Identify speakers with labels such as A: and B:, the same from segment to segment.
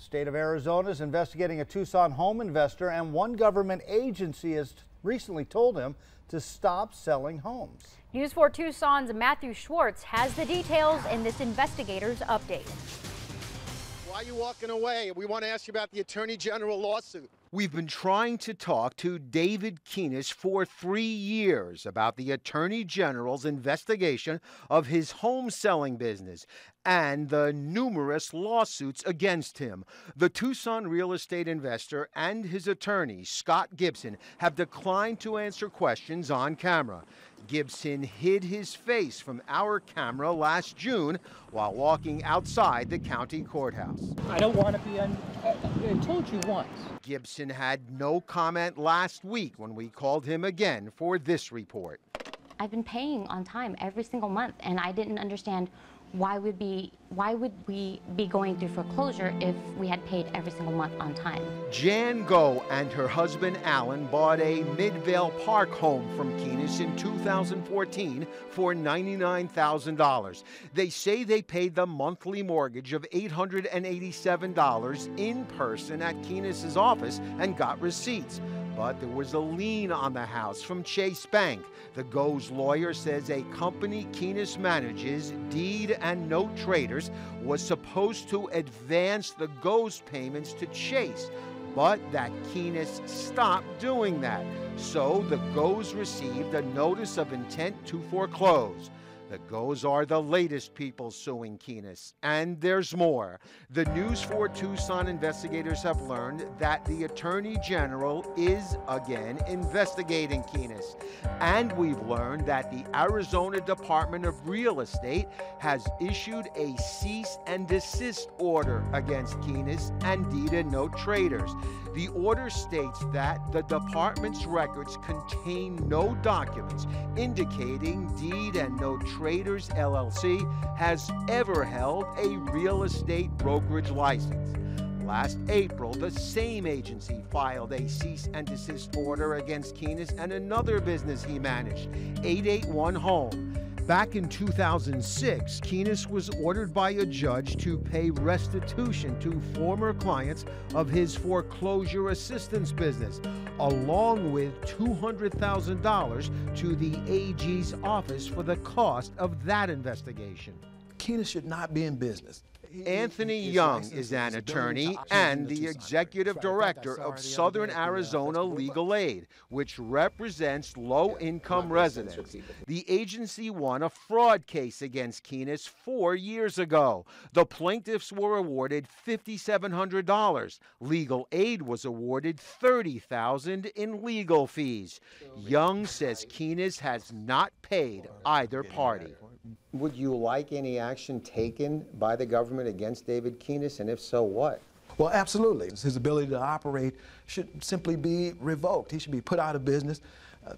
A: State of Arizona is investigating a Tucson home investor, and one government agency has recently told him to stop selling homes.
B: News 4 Tucson's Matthew Schwartz has the details in this investigator's update.
C: Why are you walking away? We want to ask you about the Attorney General lawsuit.
D: We've been trying to talk to David Kinas for 3 years about the Attorney General's investigation of his home selling business and the numerous lawsuits against him. The Tucson real estate investor and his attorney, Scott Gibson, have declined to answer questions on camera. Gibson hid his face from our camera last June while walking outside the county courthouse.
E: I don't want to be I told you once.
D: Gibson had no comment last week when we called him again for this report.
F: I've been paying on time every single month, and I didn't understand why would we be going through foreclosure if we had paid every single month on time.
D: Jan Go and her husband Alan bought a Midvale Park home from Kinas in 2014 for $99,000. They say they paid the monthly mortgage of $887 in person at Kinas' office and got receipts. But there was a lien on the house from Chase Bank. The Go's lawyer says a company Kinas manages, Deed and Note Traders, was supposed to advance the Go's payments to Chase, but that Kinas stopped doing that. So the Go's received a notice of intent to foreclose. The Go's are the latest people suing Kinas, and there's more. The News 4 Tucson investigators have learned that the Attorney General is again investigating Kinas. And we've learned that the Arizona Department of Real Estate has issued a cease and desist order against Kinas and Deed and Note Traders. The order states that the department's records contain no documents indicating Deed and Note Traders LLC has ever held a real estate brokerage license. Last April, the same agency filed a cease and desist order against Kinas and another business he managed, 881 Home. Back in 2006, Kinas was ordered by a judge to pay restitution to former clients of his foreclosure assistance business, along with $200,000 to the AG's office for the cost of that investigation.
G: Kinas should not be in business.
D: Anthony Young is an attorney and the executive director of Southern Arizona Legal Aid, which represents low-income residents. The agency won a fraud case against Kinas 4 years ago. The plaintiffs were awarded $5,700. Legal Aid was awarded $30,000 in legal fees. Young says Kinas has not paid either party.
H: Would you like any action taken by the government against David Kinas, and if so, what?
G: Well, absolutely. His ability to operate should simply be revoked. He should be put out of business.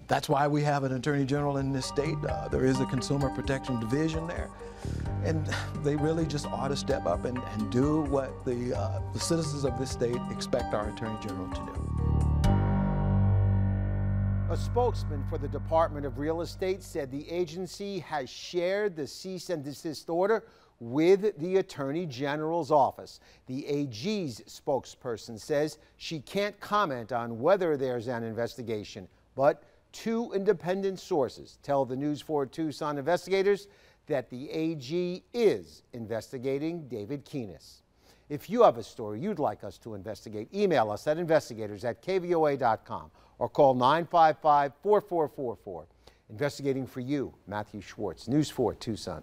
G: That's why we have an attorney general in this state. There is a consumer protection division there. And they really just ought to step up and do what the citizens of this state expect our attorney general to do.
D: A spokesman for the Department of Real Estate said the agency has shared the cease and desist order with the Attorney General's office. The AG's spokesperson says she can't comment on whether there's an investigation, but two independent sources tell the News 4 Tucson investigators that the AG is investigating David Kinas. If you have a story you'd like us to investigate, email us at investigators@kvoa.com or call 955-4444. Investigating for you, Matthew Schwartz, News 4 Tucson.